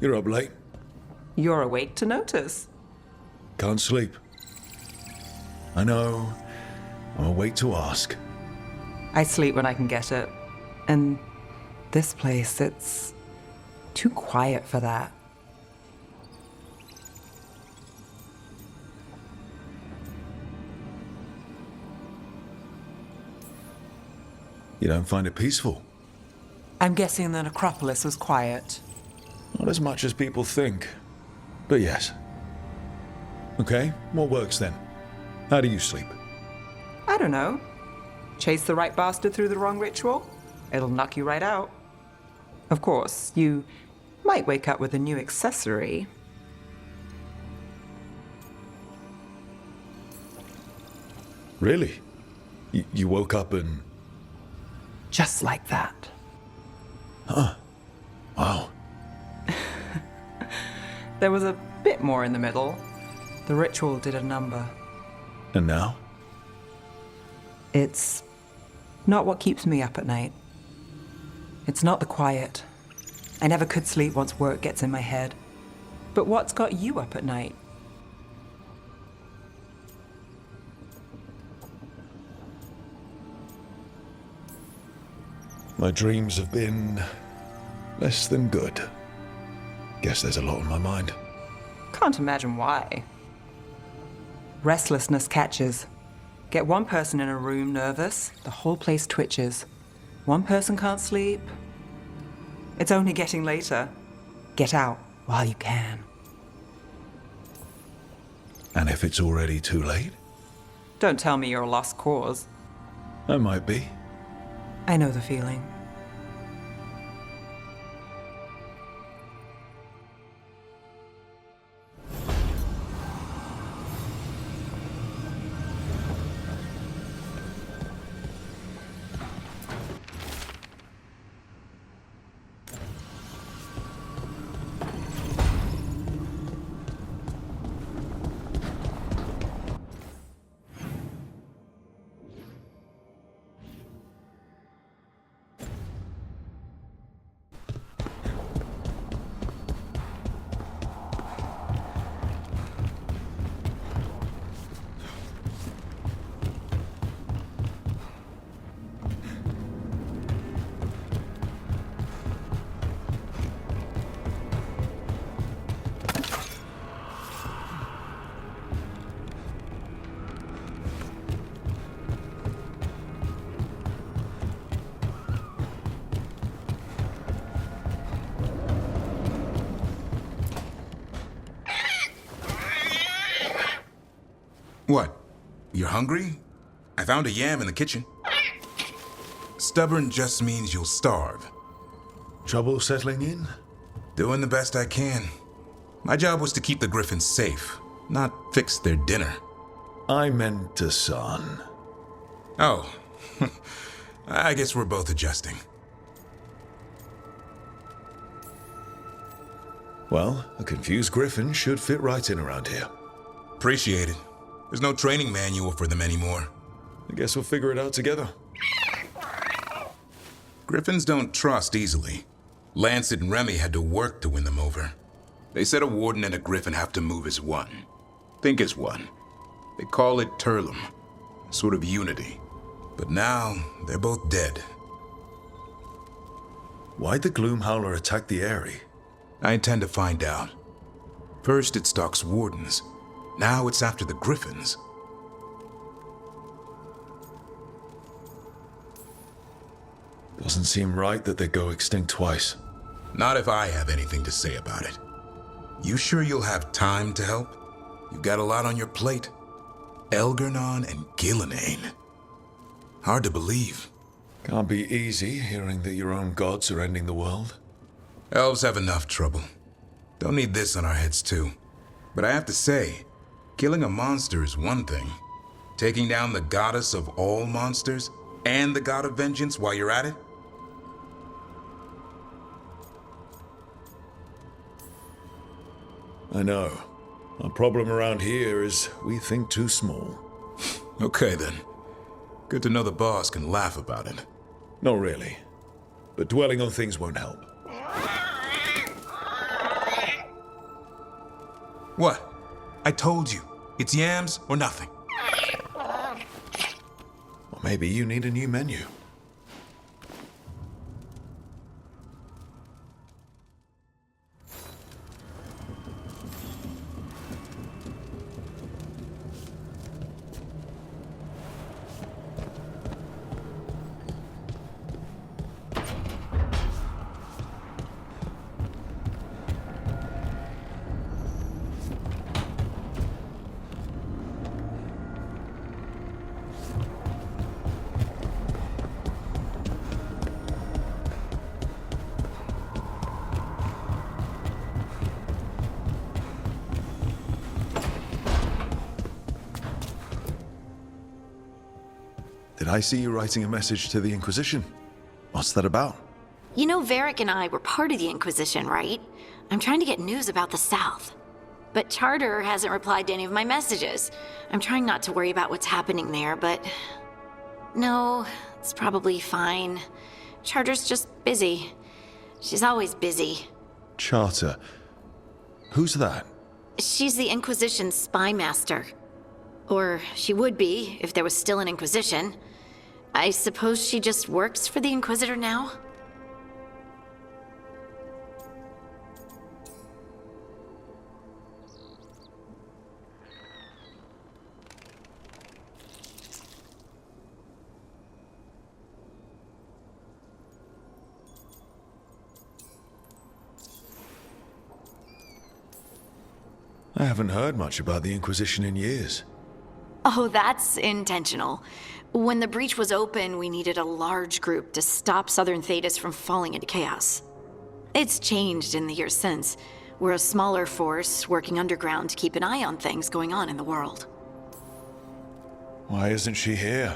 You're up late. You're awake to notice. Can't sleep. I know. I'm awake to ask. I sleep when I can get it. And this place, it's too quiet for that. You don't find it peaceful? I'm guessing the necropolis was quiet. Not as much as people think. But yes. Okay, what works then? How do you sleep? I don't know. Chase the right bastard through the wrong ritual? It'll knock you right out. Of course, you might wake up with a new accessory. Really? You woke up and... Just like that. Huh. Wow. There was a bit more in the middle. The ritual did a number. And now? It's not what keeps me up at night. It's not the quiet. I never could sleep once work gets in my head. But what's got you up at night? My dreams have been less than good. Guess there's a lot on my mind. Can't imagine why. Restlessness catches. Get one person in a room nervous, the whole place twitches. One person can't sleep. It's only getting later. Get out while you can. And if it's already too late? Don't tell me you're a lost cause. I might be. I know the feeling. What? You're hungry? I found a yam in the kitchen. Stubborn just means you'll starve. Trouble settling in? Doing the best I can. My job was to keep the griffins safe, not fix their dinner. I meant to son. Oh, I guess we're both adjusting. Well, a confused griffin should fit right in around here. Appreciate it. There's no training manual for them anymore. I guess we'll figure it out together. Griffins don't trust easily. Lancet and Remy had to work to win them over. They said a warden and a griffin have to move as one. Think as one. They call it Turlum, sort of unity. But now, they're both dead. Why'd the Gloomhowler attack the Eyrie? I intend to find out. First it stalks wardens. Now it's after the griffins. Doesn't seem right that they go extinct twice. Not if I have anything to say about it. You sure you'll have time to help? You've got a lot on your plate. Elgernon and Gillenane. Hard to believe. Can't be easy hearing that your own gods are ending the world. Elves have enough trouble. Don't need this on our heads too. But I have to say, killing a monster is one thing. Taking down the goddess of all monsters and the god of vengeance while you're at it? I know. Our problem around here is we think too small. Okay then. Good to know the boss can laugh about it. Not really. But dwelling on things won't help. What? I told you. It's yams or nothing. Or maybe you need a new menu. Did I see you writing a message to the Inquisition? What's that about? You know, Varric and I were part of the Inquisition, right? I'm trying to get news about the South. But Charter hasn't replied to any of my messages. I'm trying not to worry about what's happening there, but... No, it's probably fine. Charter's just busy. She's always busy. Charter. Who's that? She's the Inquisition's spy master. Or she would be, if there was still an Inquisition. I suppose she just works for the Inquisitor now? I haven't heard much about the Inquisition in years. Oh, that's intentional. When the breach was open, we needed a large group to stop Southern Thedas from falling into chaos. It's changed in the years since. We're a smaller force working underground to keep an eye on things going on in the world. Why isn't she here?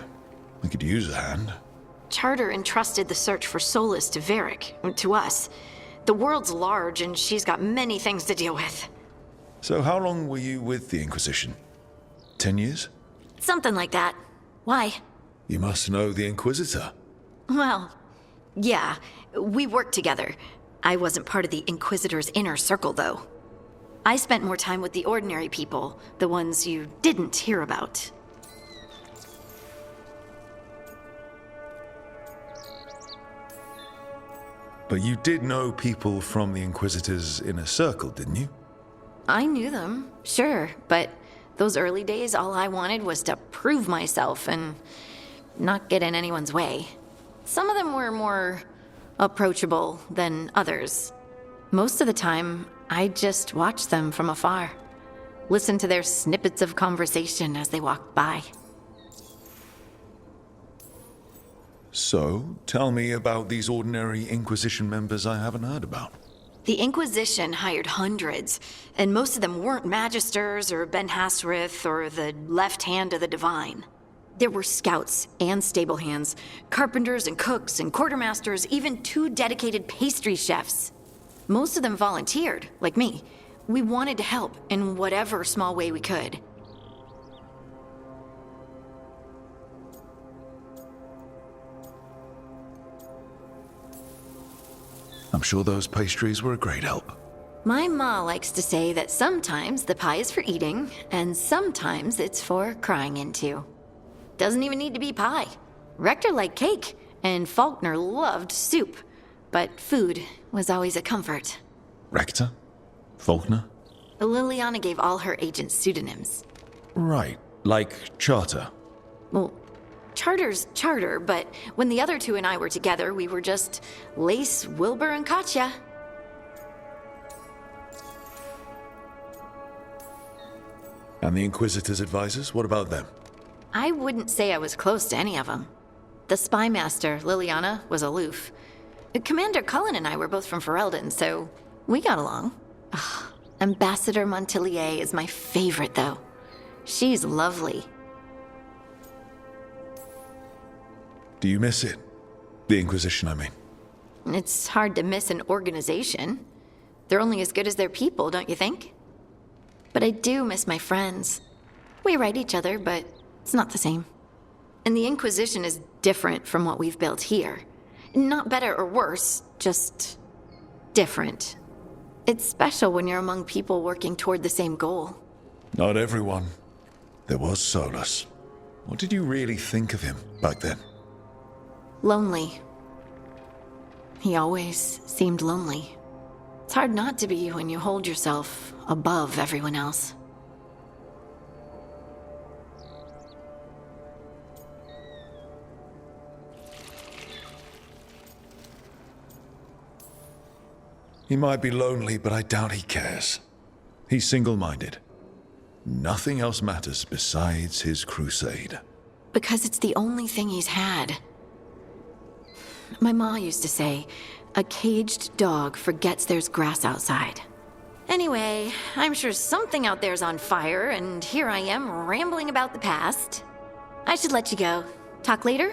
We could use a hand. Charter entrusted the search for Solus to Varric, to us. The world's large and she's got many things to deal with. So how long were you with the Inquisition? 10 years? Something like that. Why? You must know the Inquisitor. Well, yeah, we worked together. I wasn't part of the Inquisitor's inner circle, though. I spent more time with the ordinary people, the ones you didn't hear about. But you did know people from the Inquisitor's inner circle, didn't you? I knew them, sure, but those early days, all I wanted was to prove myself and not get in anyone's way. Some of them were more approachable than others. Most of the time, I just watched them from afar, listened to their snippets of conversation as they walked by. So, tell me about these ordinary Inquisition members I haven't heard about. The Inquisition hired hundreds, and most of them weren't Magisters or Ben Hasrith or the left hand of the Divine. There were scouts and stable hands, carpenters and cooks and quartermasters, even 2 dedicated pastry chefs. Most of them volunteered, like me. We wanted to help in whatever small way we could. I'm sure those pastries were a great help. My ma likes to say that sometimes the pie is for eating, and sometimes it's for crying into. Doesn't even need to be pie. Rector liked cake, and Faulkner loved soup. But food was always a comfort. Rector? Faulkner? Liliana gave all her agents pseudonyms. Right, like Charter. Well, Charter's Charter, but when the other 2 and I were together, we were just Lace, Wilbur, and Katya. And the Inquisitor's advisors, what about them? I wouldn't say I was close to any of them. The spy master, Liliana, was aloof. Commander Cullen and I were both from Ferelden, so we got along. Ugh, Ambassador Montilier is my favorite, though. She's lovely. Do you miss it? The Inquisition, I mean. It's hard to miss an organization. They're only as good as their people, don't you think? But I do miss my friends. We write each other, but it's not the same. And the Inquisition is different from what we've built here. Not better or worse, just different. It's special when you're among people working toward the same goal. Not everyone. There was Solus. What did you really think of him back then? Lonely. He always seemed lonely. It's hard not to be when you hold yourself above everyone else. He might be lonely, but I doubt he cares. He's single-minded. Nothing else matters besides his crusade. Because it's the only thing he's had. My ma used to say, a caged dog forgets there's grass outside. Anyway, I'm sure something out there's on fire, and here I am rambling about the past. I should let you go. Talk later?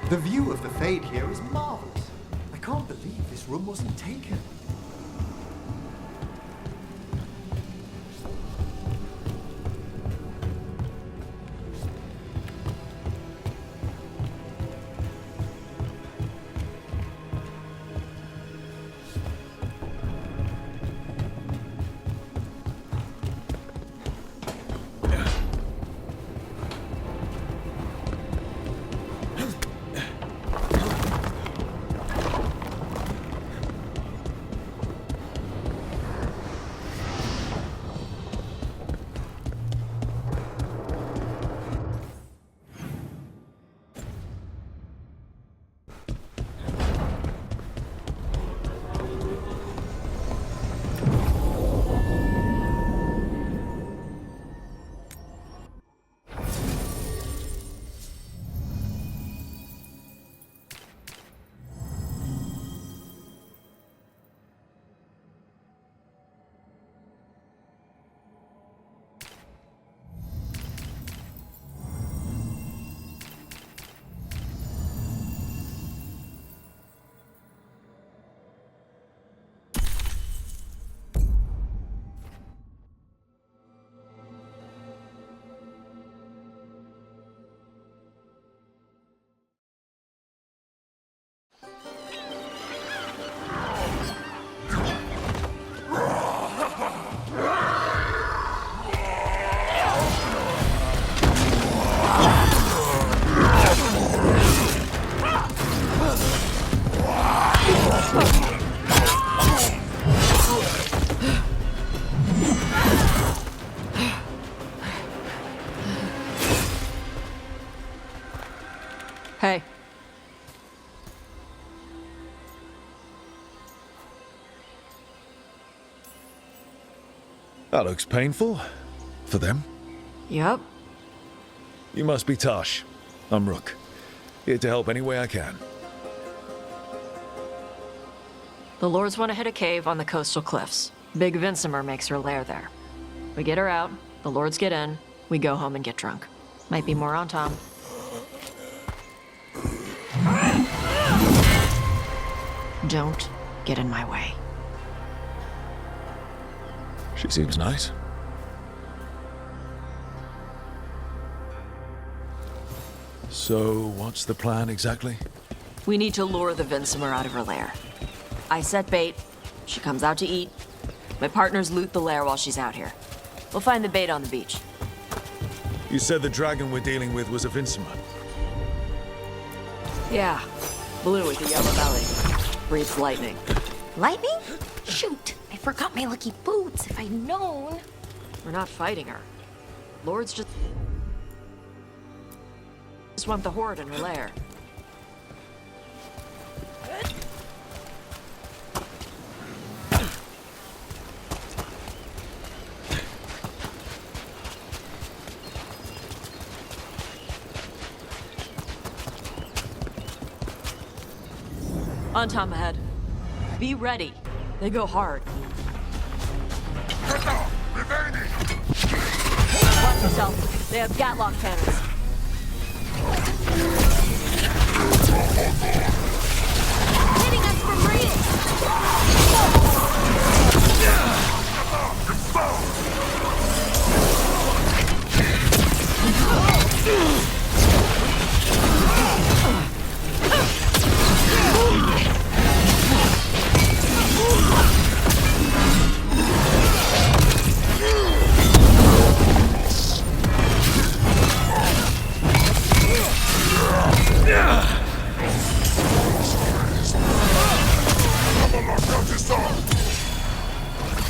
The view of the Fade here is marvelous. I can't believe this room wasn't taken. Hey. That looks painful. For them. Yup. You must be Tosh. I'm Rook. Here to help any way I can. The Lords want to hit a cave on the coastal cliffs. Big Vincimer makes her lair there. We get her out, the Lords get in, we go home and get drunk. Might be more on Tom. Don't get in my way. She seems nice. So, what's the plan exactly? We need to lure the Vincimer out of her lair. I set bait, she comes out to eat. My partners loot the lair while she's out here. We'll find the bait on the beach. You said the dragon we're dealing with was a Vincimer. Yeah, blue with a yellow belly. Breathes lightning. Lightning? Shoot, I forgot my lucky boots. If I'd known. We're not fighting her. Lords just want the horde in her lair. On Tom ahead. Be ready. They go hard. Watch yourself. They have Gatlock cannons. Hitting us from real.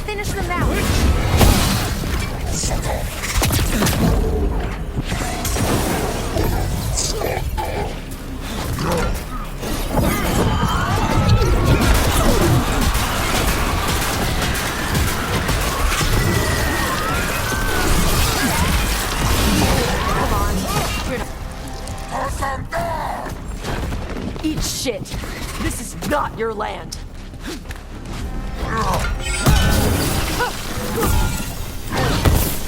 Finish them now. Come on. Eat shit. This is not your land.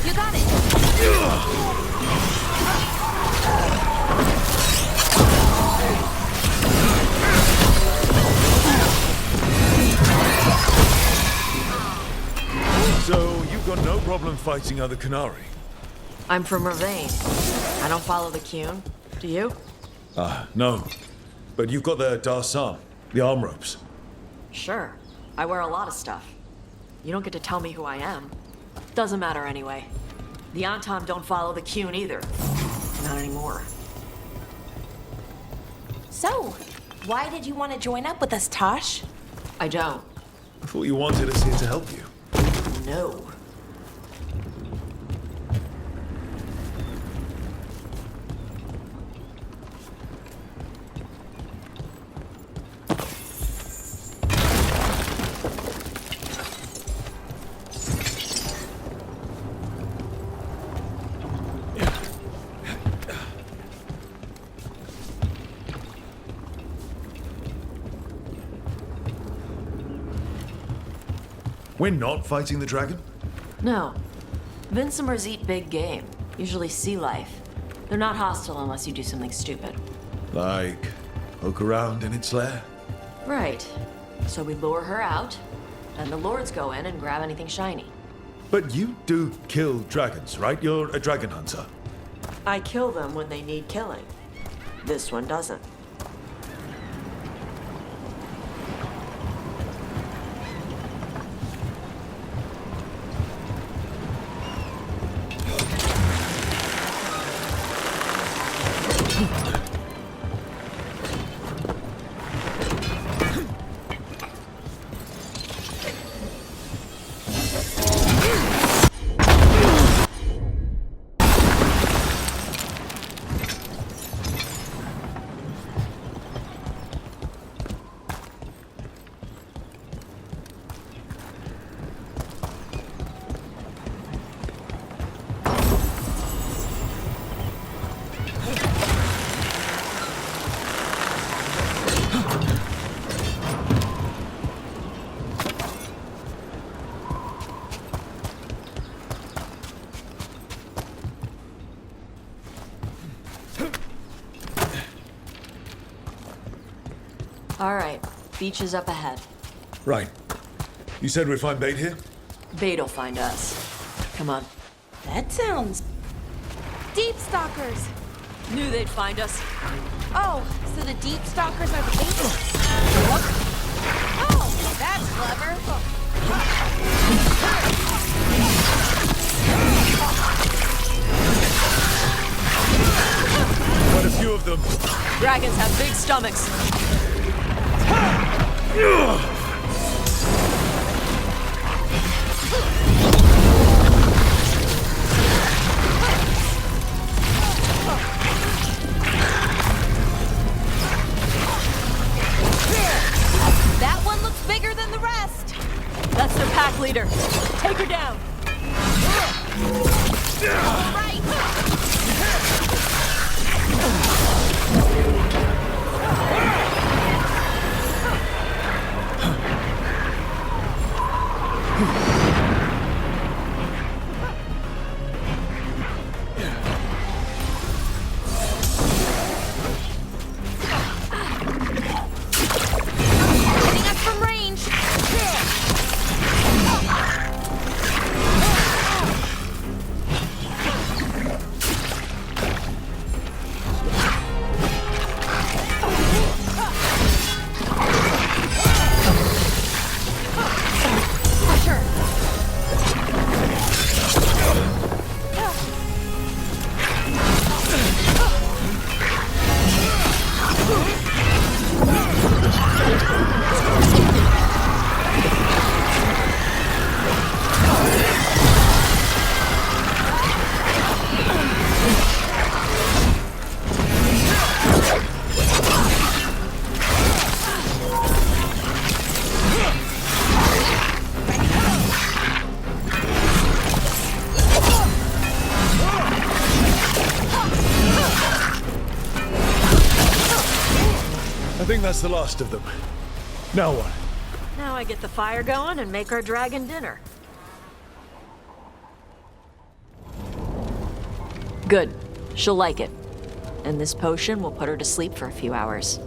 You got it. So, you've got no problem fighting other Canary? I'm from Ravane. I don't follow the Qun. Do you? No. But you've got the Darsam, the arm ropes. Sure. I wear a lot of stuff. You don't get to tell me who I am. Doesn't matter anyway. The Antom don't follow the Qun either. Not anymore. So, why did you want to join up with us, Tosh? I don't. I thought you wanted us here to help you. No. We're not fighting the dragon? No. Vincimers eat big game, usually sea life. They're not hostile unless you do something stupid. Like, poke around in its lair? Right. So we lure her out, and the Lords go in and grab anything shiny. But you do kill dragons, right? You're a dragon hunter. I kill them when they need killing. This one doesn't. All right, beach is up ahead. Right. You said we'd find bait here? Bait'll find us. Come on. That sounds... Deep stalkers! Knew they'd find us. Oh, so the deep stalkers are the bait? Oh, that's clever. Quite a few of them. Dragons have big stomachs. That one looks bigger than the rest. That's their pack leader. Take her down. All right. Hitting us from range. I think that's the last of them. Now what? Now I get the fire going and make our dragon dinner. Good. She'll like it. And this potion will put her to sleep for a few hours.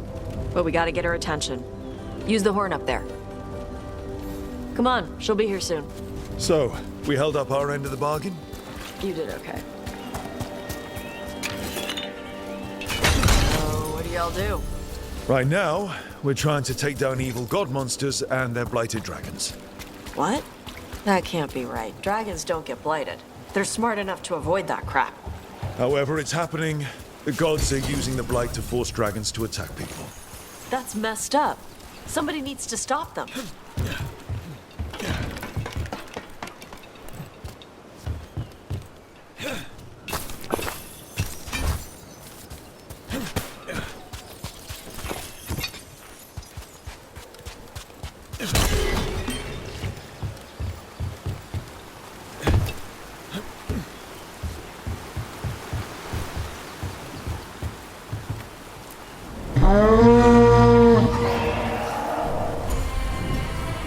But we gotta get her attention. Use the horn up there. Come on, she'll be here soon. So, we held up our end of the bargain? You did okay. So, what do y'all do? Right now, we're trying to take down evil god monsters and their blighted dragons. What? That can't be right. Dragons don't get blighted. They're smart enough to avoid that crap. However it's happening, the gods are using the blight to force dragons to attack people. That's messed up. Somebody needs to stop them.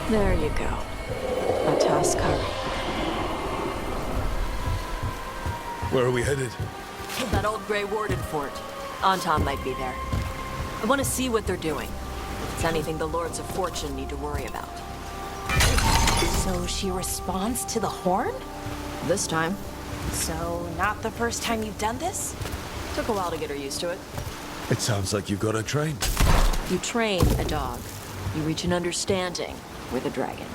There you go. A Tuskar. Where are we headed? That old Grey Warden fort. Anton might be there. I want to see what they're doing. If it's anything the Lords of Fortune need to worry about. So she responds to the horn? This time, So not the first time you've done this? took a while to get her used to it. It sounds like you've got her trained. You train a dog. You reach an understanding with a dragon.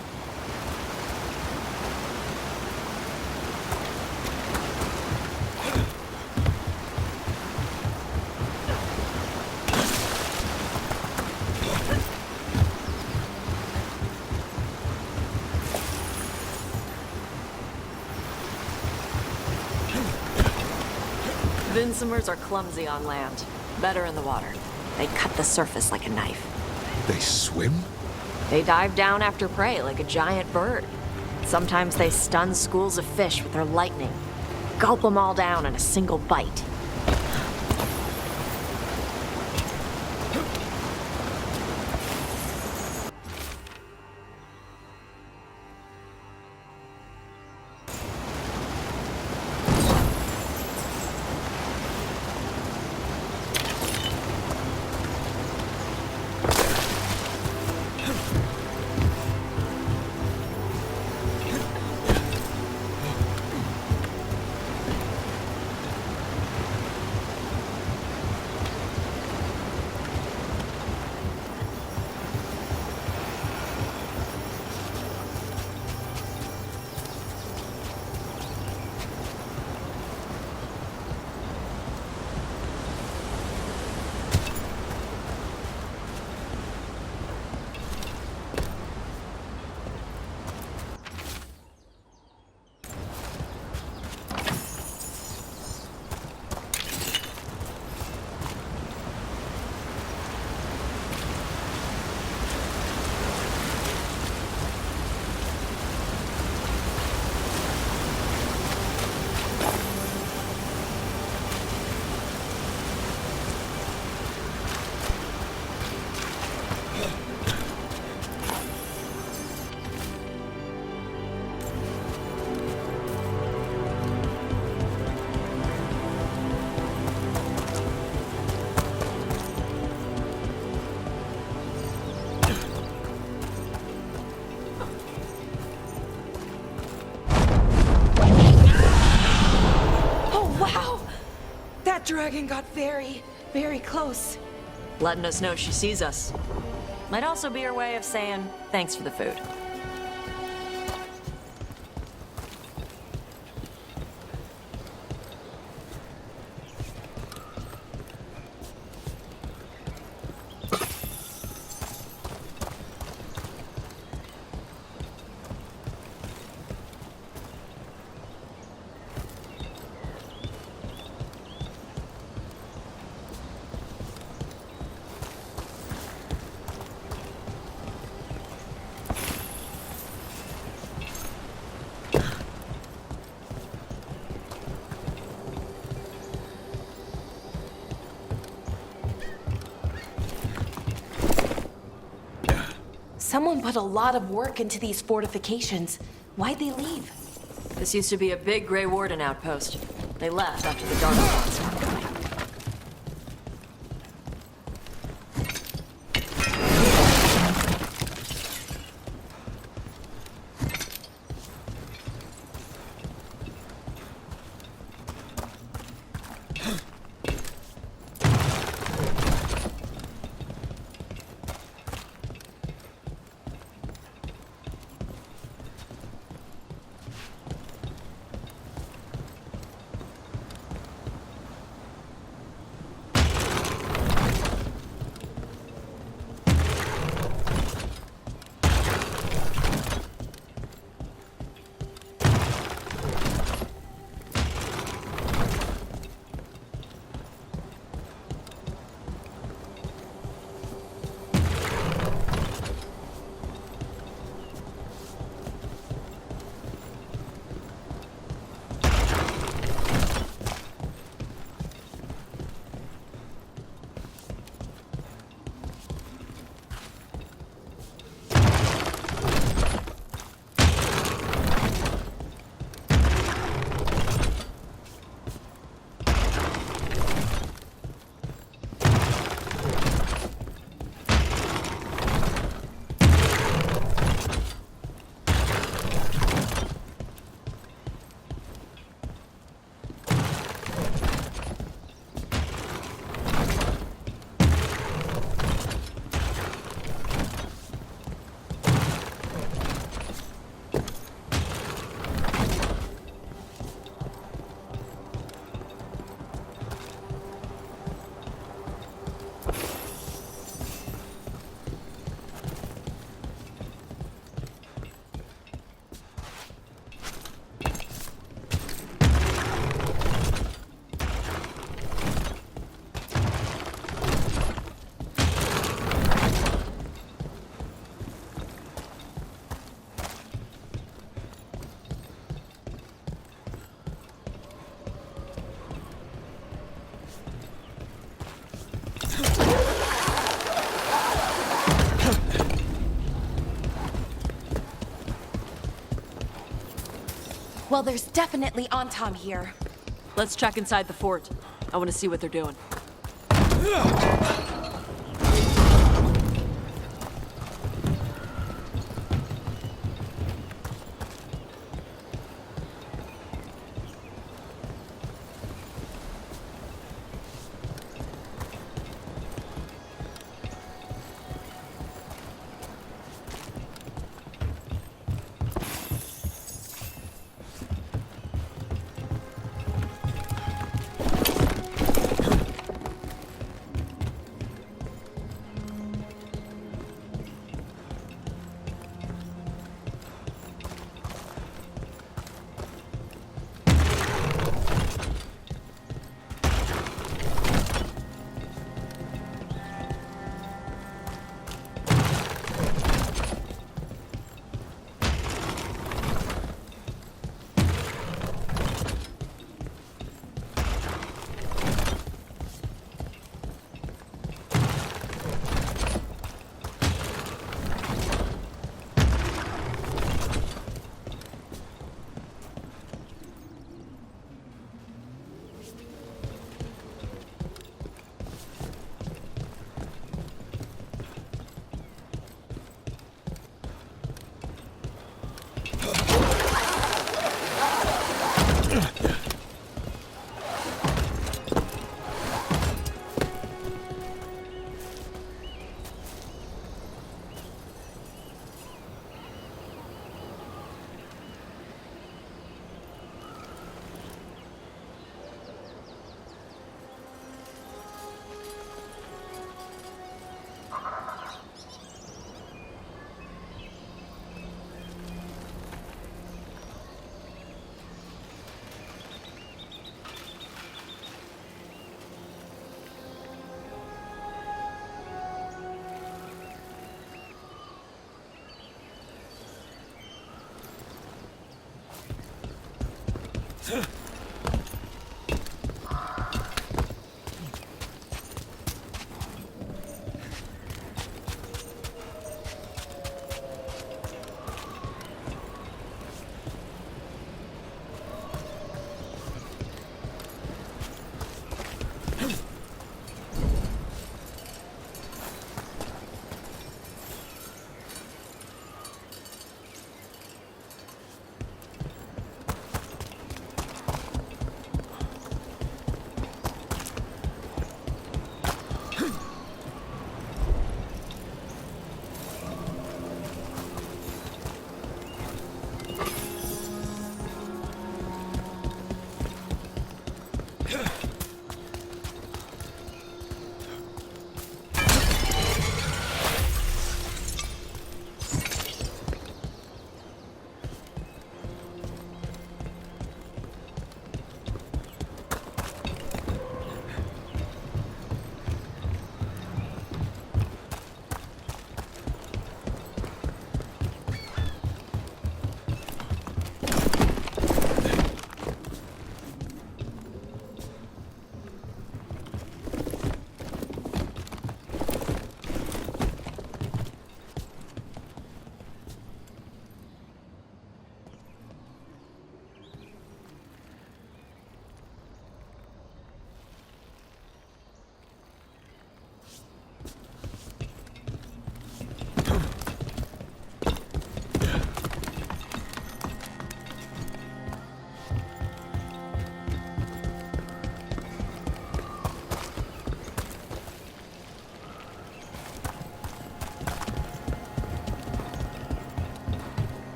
Vinsomers are clumsy on land, better in the water. They cut the surface like a knife. They swim? They dive down after prey like a giant bird. Sometimes they stun schools of fish with their lightning. Gulp them all down in a single bite. dragon got very, very close. Letting us know she sees us. Might also be her way of saying thanks for the food. Someone put a lot of work into these fortifications. Why'd they leave? This used to be a big Grey Warden outpost. They left after the Dark Ones. Well, there's definitely Antam here. Let's check inside the fort. I want to see what they're doing.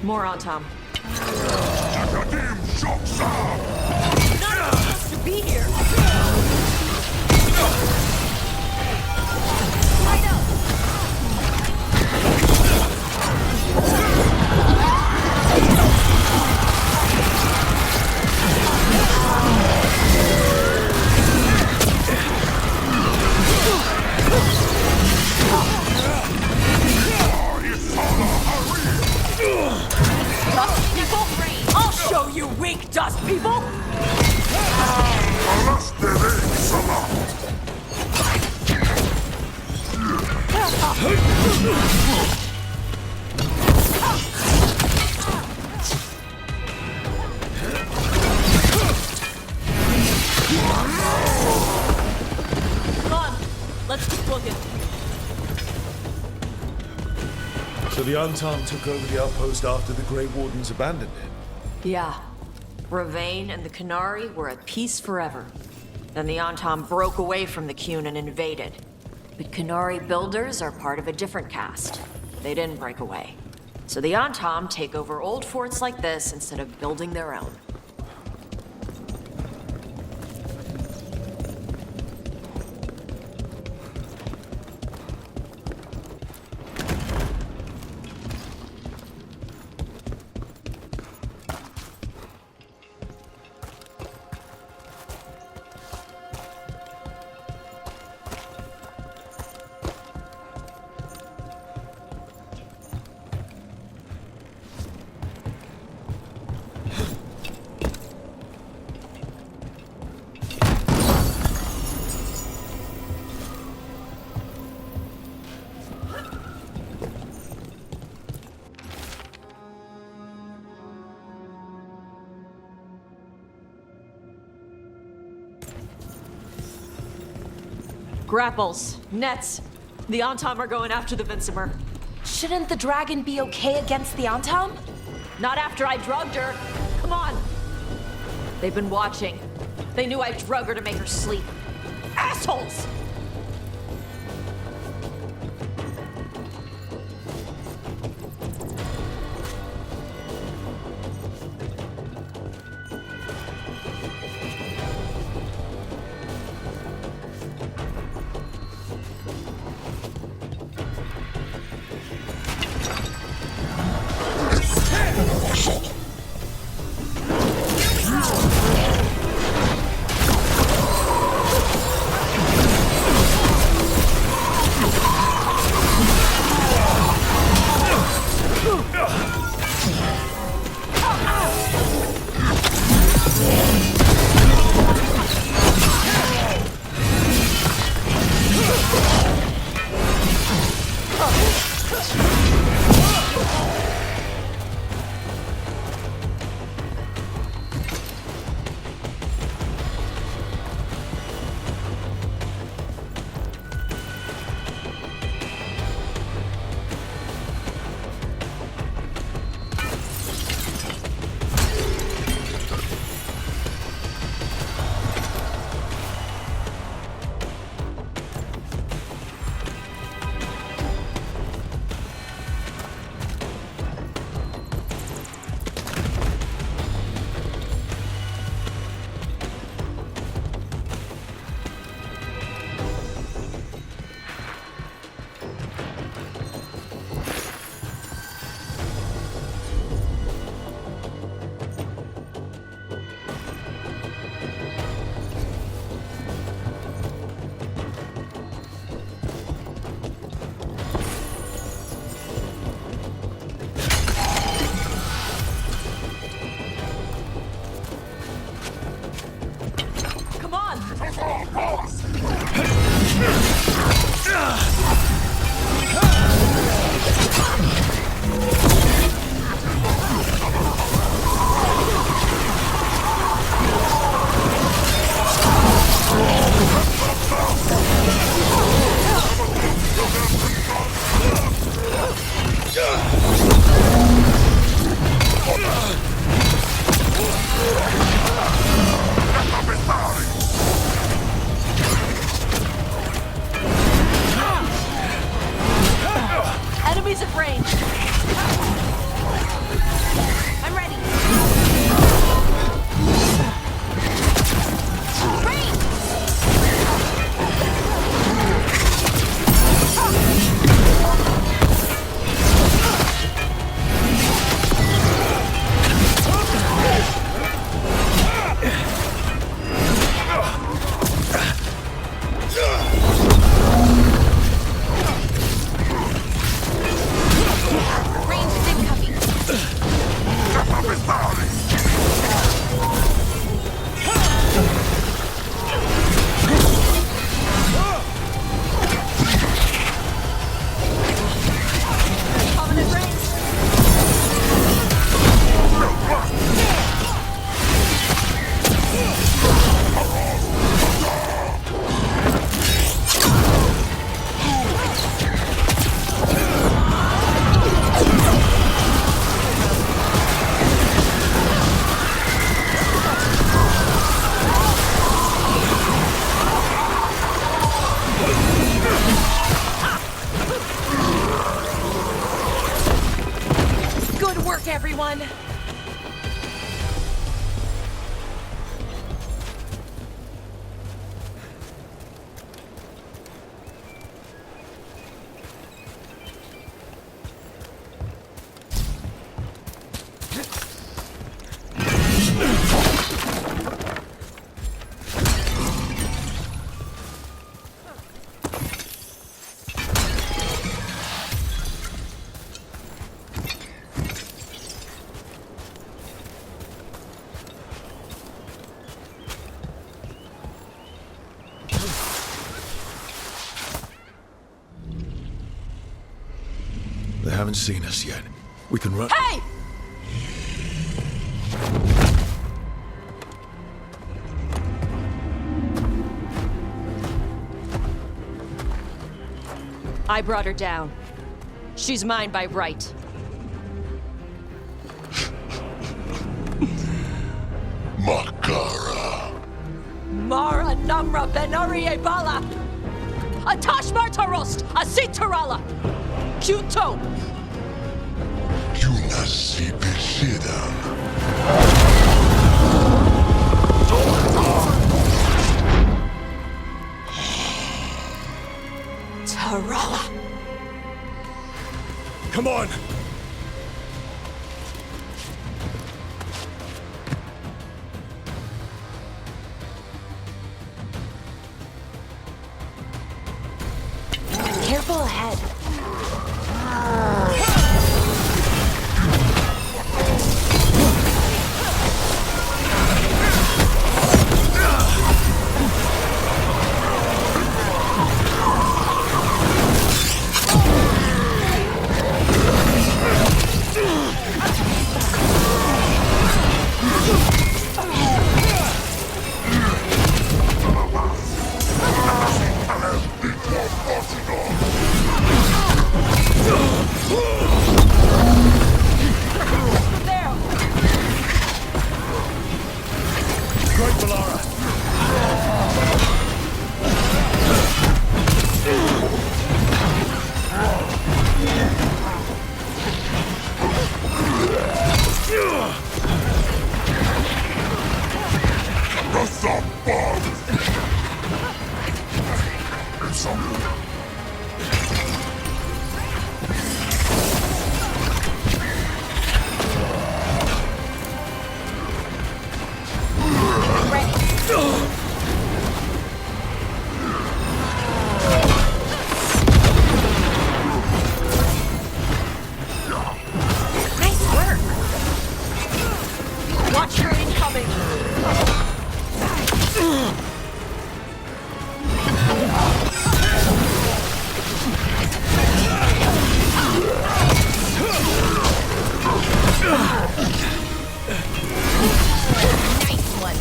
More on Tom. To be here. Dust people? I'll show you weak dust people! Come on, let's keep looking. So the Untom took over the outpost after the Grey Wardens abandoned it. Yeah. Ravane and the Canary were at peace forever. Then the Antom broke away from the Qun and invaded. But Canary builders are part of a different caste. They didn't break away. So the Antom take over old forts like this instead of building their own. Grapples, nets. The Antom are going after the Vincimer. Shouldn't the dragon be okay against the Antom? Not after I drugged her. Come on. They've been watching. They knew I drug her to make her sleep. Assholes! haven't seen us yet. We can run. Hey! I brought her down. She's mine by right. Makara. Mara Namra Benarie Bala! Atash Martarost! Asitarala! Kyuto! Yunasi Beshidan. Tarala! Come on! Careful ahead. Nice work. Watch her incoming! Nice one.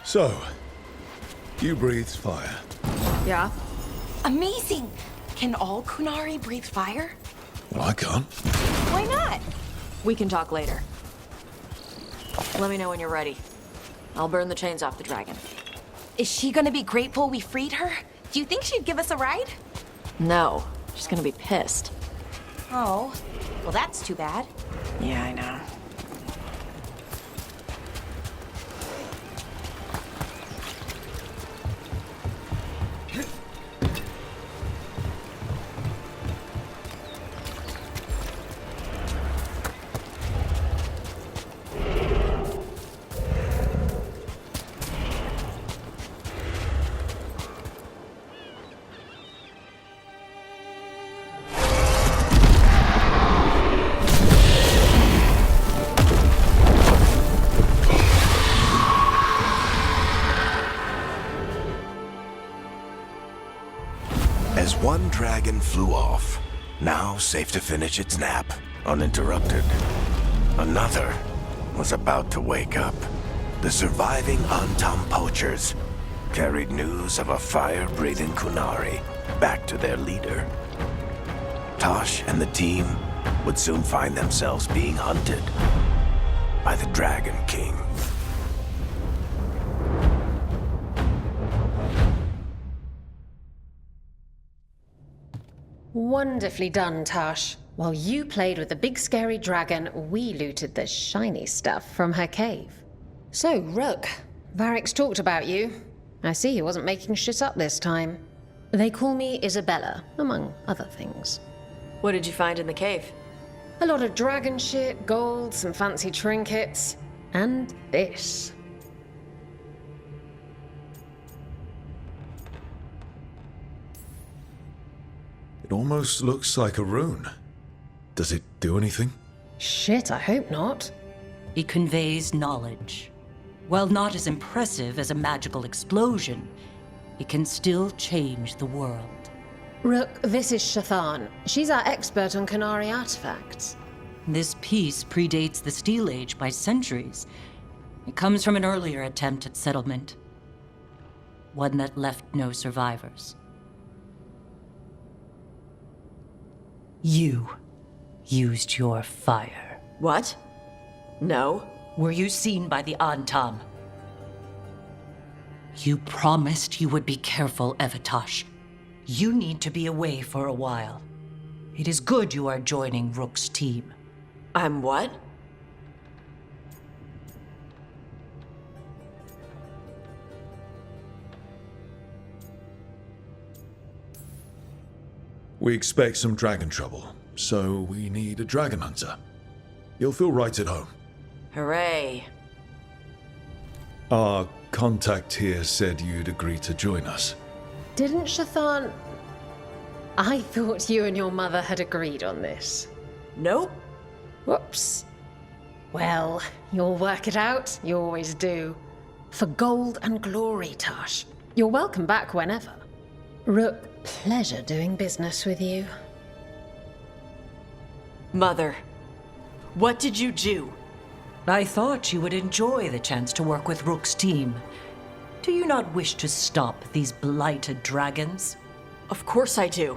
So, you breathed fire. Yeah? Amazing. Can all Kunari breathe fire? Well, I can't. Why not? We can talk later. Let me know when you're ready. I'll burn the chains off the dragon. Is she gonna be grateful we freed her? Do you think she'd give us a ride? No, she's gonna be pissed. Oh, well that's too bad. Yeah, I know. As one dragon flew off, now safe to finish its nap, uninterrupted, another was about to wake up. The surviving Antam poachers carried news of a fire-breathing Kunari back to their leader. Tosh and the team would soon find themselves being hunted by the Dragon King. Wonderfully done, Tash. While you played with the big scary dragon, we looted the shiny stuff from her cave. So, Rook, Varric's talked about you. I see he wasn't making shit up this time. They call me Isabella, among other things. What did you find in the cave? A lot of dragon shit, gold, some fancy trinkets, and this. It almost looks like a rune. Does it do anything? Shit, I hope not. It conveys knowledge. While not as impressive as a magical explosion, it can still change the world. Rook, this is Shathan. She's our expert on Qunari artifacts. This piece predates the Steel Age by centuries. It comes from an earlier attempt at settlement. One that left no survivors. You used your fire. What? No. Were you seen by the Antam? You promised you would be careful, Evatosh. You need to be away for a while. It is good you are joining Rook's team. I'm what? We expect some dragon trouble, so we need a dragon hunter. You'll feel right at home. Hooray. Our contact here said you'd agree to join us. Didn't Shathan... I thought you and your mother had agreed on this. Nope. Whoops. Well, you'll work it out. You always do. For gold and glory, Tash. You're welcome back whenever. Rook, pleasure doing business with you. Mother, what did you do? I thought you would enjoy the chance to work with Rook's team. Do you not wish to stop these blighted dragons? Of course I do.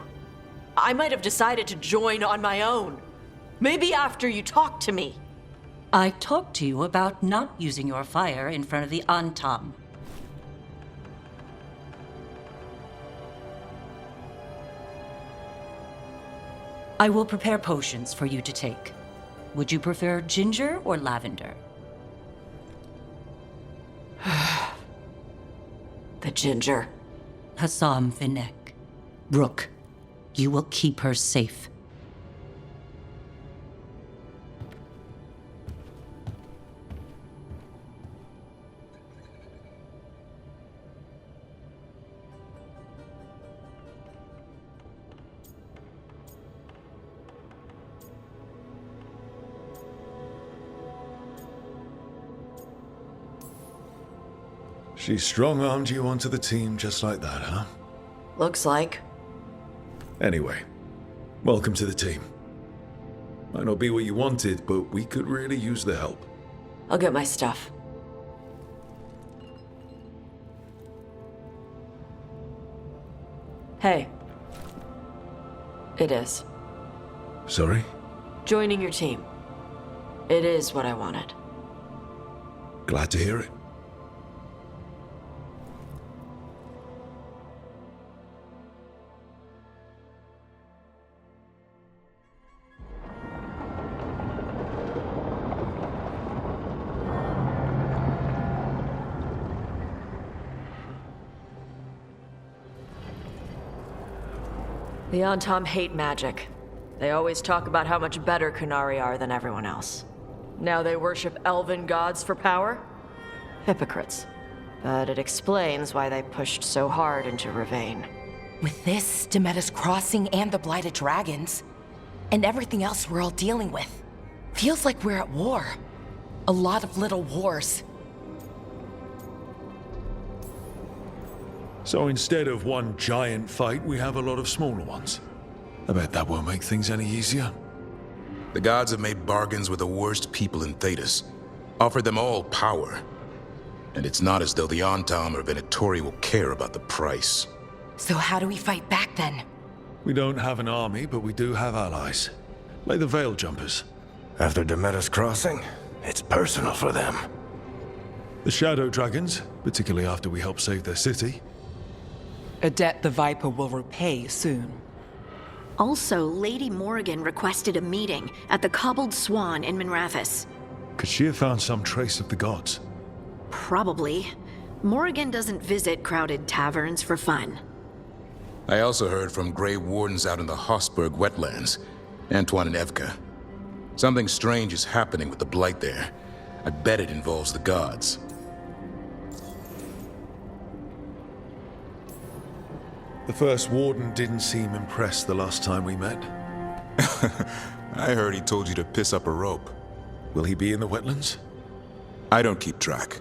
I might have decided to join on my own. Maybe after you talked to me. I talked to you about not using your fire in front of the Antam. I will prepare potions for you to take. Would you prefer ginger or lavender? The ginger. Hassam Vinek. Rook, you will keep her safe. She strong-armed you onto the team just like that, huh? Looks like. Anyway, welcome to the team. Might not be what you wanted, but we could really use the help. I'll get my stuff. Hey. It is. Sorry? Joining your team. It is what I wanted. Glad to hear it. The Antam hate magic. They always talk about how much better Qunari are than everyone else. Now they worship elven gods for power? Hypocrites. But it explains why they pushed so hard into Ravane. With this, Demeter's Crossing and the Blighted Dragons, and everything else we're all dealing with, feels like we're at war. A lot of little wars. So instead of one giant fight, we have a lot of smaller ones. I bet that won't make things any easier. The gods have made bargains with the worst people in Thedas, offered them all power. And it's not as though the Antam or Venatori will care about the price. So how do we fight back then? We don't have an army, but we do have allies. Like the Veil Jumpers. After Demeter's Crossing, it's personal for them. The Shadow Dragons, particularly after we help save their city. A debt the Viper will repay soon. Also, Lady Morrigan requested a meeting at the Cobbled Swan in Minrathous. Could she have found some trace of the gods? Probably. Morrigan doesn't visit crowded taverns for fun. I also heard from Grey Wardens out in the Hossberg wetlands, Antoine and Evka. Something strange is happening with the Blight there. I bet it involves the gods. The first warden didn't seem impressed the last time we met. I heard he told you to piss up a rope. Will he be in the wetlands? I don't keep track,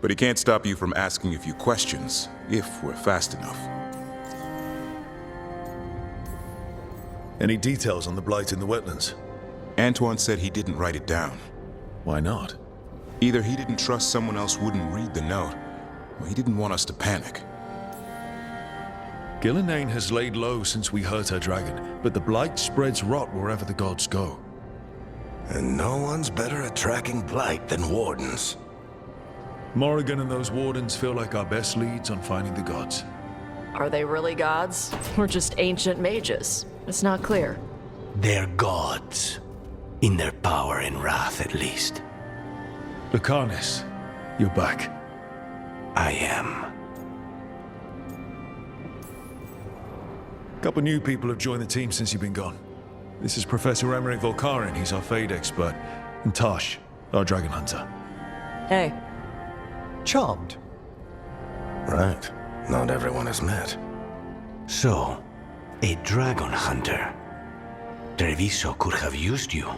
but he can't stop you from asking a few questions, if we're fast enough. Any details on the Blight in the wetlands? Antoine said he didn't write it down. Why not? Either he didn't trust someone else wouldn't read the note, or he didn't want us to panic. Gillenane has laid low since we hurt her dragon, but the Blight spreads rot wherever the gods go. And no one's better at tracking Blight than wardens. Morrigan and those wardens feel like our best leads on finding the gods. Are they really gods? Or just ancient mages? It's not clear. They're gods. In their power and wrath, at least. Lucanus, you're back. I am. Couple new people have joined the team since you've been gone. This is Professor Emmerich Volkarin, he's our Fade expert, and Tosh, our dragon hunter. Hey. Charmed. Right. Not everyone has met. So, a dragon hunter. Treviso could have used you.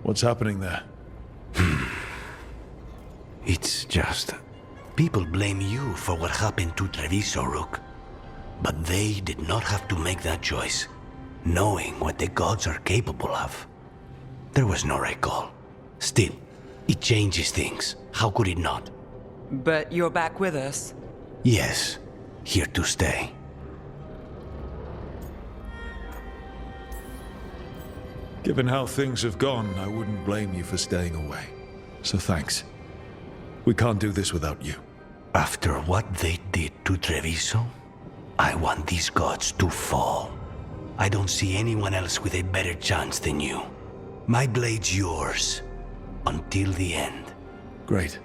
What's happening there? It's just... people blame you for what happened to Treviso, Rook. But they did not have to make that choice, knowing what the gods are capable of. There was no right call. Still, it changes things. How could it not? But you're back with us. Yes, here to stay. Given how things have gone, I wouldn't blame you for staying away. So thanks. We can't do this without you. After what they did to Treviso, I want these gods to fall. I don't see anyone else with a better chance than you. My blade's yours. Until the end. Great.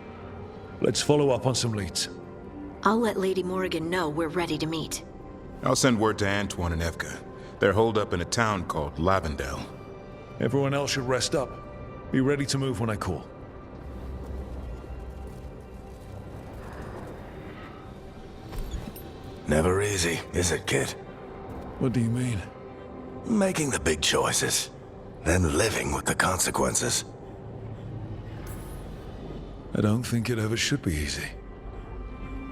Let's follow up on some leads. I'll let Lady Morrigan know we're ready to meet. I'll send word to Antoine and Evka. They're holed up in a town called Lavendel. Everyone else should rest up. Be ready to move when I call. Never easy, is it, kid? What do you mean? Making the big choices, then living with the consequences. I don't think it ever should be easy.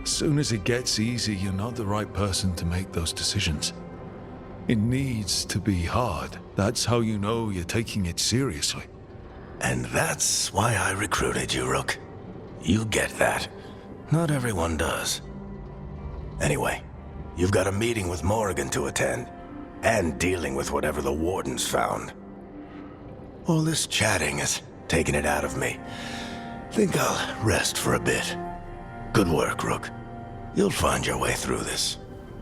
As soon as it gets easy, you're not the right person to make those decisions. It needs to be hard. That's how you know you're taking it seriously. And that's why I recruited you, Rook. You get that. Not everyone does. Anyway, you've got a meeting with Morrigan to attend, and dealing with whatever the Wardens found. All this chatting is taking it out of me. Think I'll rest for a bit. Good work, Rook. You'll find your way through this.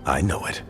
I know it.